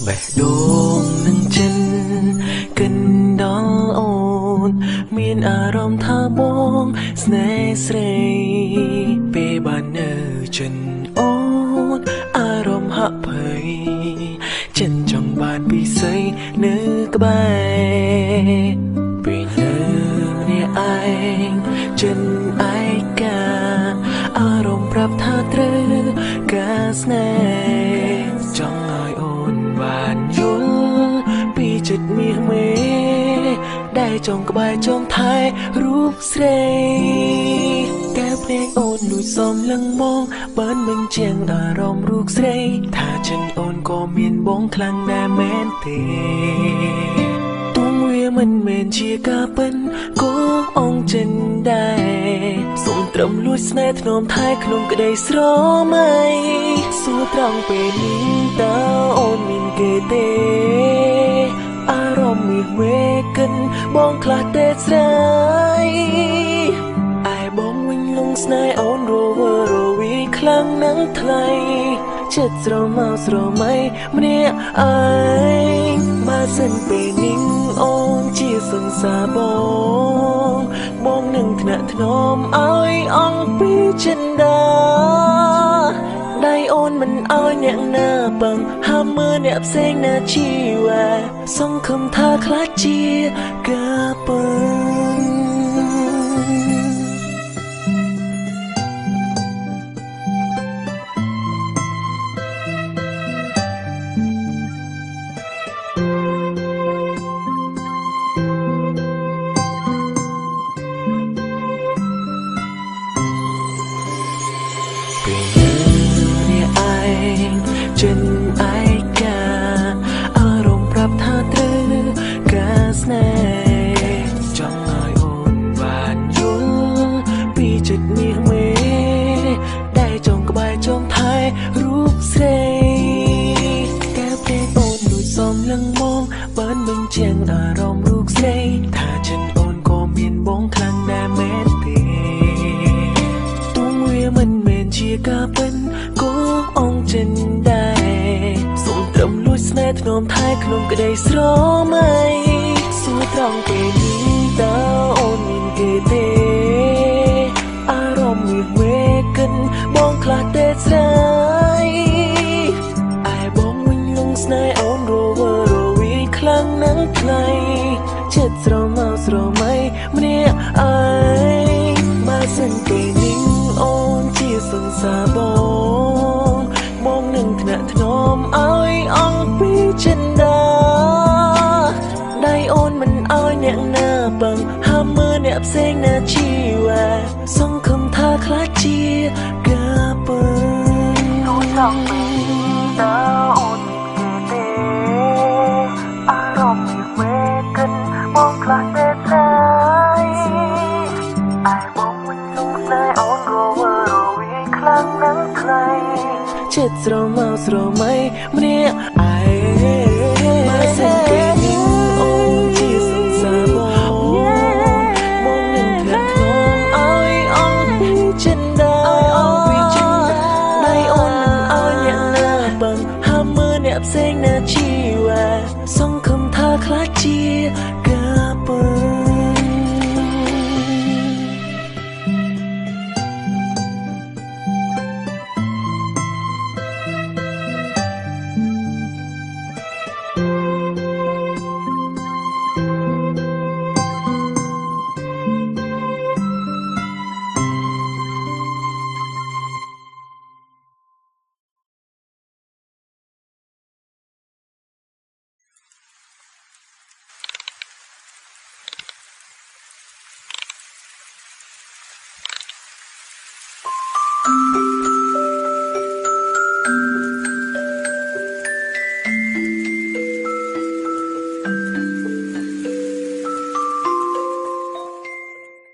បេះដូងនឹងចិនកិនដល់អូនមានអារម្មណ៍ថាបងស្នេហ៍ស្រីពេលបាននៅចិនអូនអារម្មណ៍ហាក់ភ័យចិនចង់បានពិសីនៅក្បែរពេលនៅនេះឯងចិនឯកាអារម្មណ៍ប្រាប់ថាត្រូវការស្នេហ៍ចង់ឲ្យអូនបានយល់ពីចិត្តមាសមេដែលចង់ក្បែរចង់ថែរូបស្រីកែភ្នែកអូនលួចសំលឹងមកបានបញ្ជាំងអារម្មណ៍រូបស្រីថាចិនអូនក៏មានបងខ្លាំងដែរមែនទេទោះវាមិនមែនជាការពិនក៏អងចិនដែរសូមត្រឹមលួចស្នេហ៍ធ្នមថែក្នុងក្តីស្រមៃសួរត្រង់ពេលនេះតើអូនមានគេទេអារម្មណ៍មាសមេកិនបងខ្លះទេស្រីឯបងវិញលងស្នេហ៍អូនរវើរវីខ្លាំងណាស់ថ្លៃចិត្តស្រមោស្រមៃម្នាក់ឯងបើសិនពេលនេះអូនជាសង្សារបងនឹងថ្នាក់ថ្នមឲ្យអង្គពីចិនដាដៃអូនមិនឲ្យអ្នកណាបង្ហាមមើលអ្នកផ្សេងណាជីវ៉ាសង្ឃឹមថាខ្លាចជាការពិនចិនឯកាអារម្មណ៍ប្រាប់ថាត្រូវការស្នេហ៍ចង់ឲ្យអូនបានយល់ពីចិត្តមាសមេដែលចង់ក្បែរចង់ថែរូបស្រីកែភ្នែកអូនលួចសំលឹងមកបានបញ្ជាំងអារម្មណ៍រូបស្រីថាចិនអូនក៏មានបងខ្លាំងដែរមែនទេទោះវាមិនមែនជាការពិនក៏អងចិនស្នេហ៍ធ្នមថែក្នុងក្តីស្រមៃសួរត្រង់ពេលនេះតើអូនមានគេទេអារម្មណ៍មាសមេកិនបងខ្លះទេស្រីឯបងវិញលងស្នេហ៍អូនរវើរវីខ្លាំងណាស់ថ្លៃចិត្តស្រមោស្រមៃម្នាក់ឯងបើសិនពេលនេះអូនជាសង្សារបងនឹងថ្នាក់ថ្នមឲ្យអង្គពីចិនដាដៃអូនមិនឲ្យអ្នកណាបង្ហាមមើលអ្នកផ្សេងណាជីវ៉ាសង្ឃឹមថាខ្លាចជាការពិនទូចង់ពីតើអូនមានគេទេអារម្មណ៍មាសមេកិនបងខ្លះទេស្រីឯបងវិញលងស្នេហ៍អូនរវើរវីខ្លាំងណាស់ថ្លៃចិត្តស្រមោស្រមៃម្នាក់ឯងបើសិនពេលនេះអូនជាសង្សារបងនឹងថ្នាក់ថ្នមឲ្យអង្គពីចិនដាដៃអូនមិនឲ្យអ្នកណាបង្ហាមមើលអ្នកផ្សេងណាជីវ៉ាសង្ឃឹមថាខ្លាចជា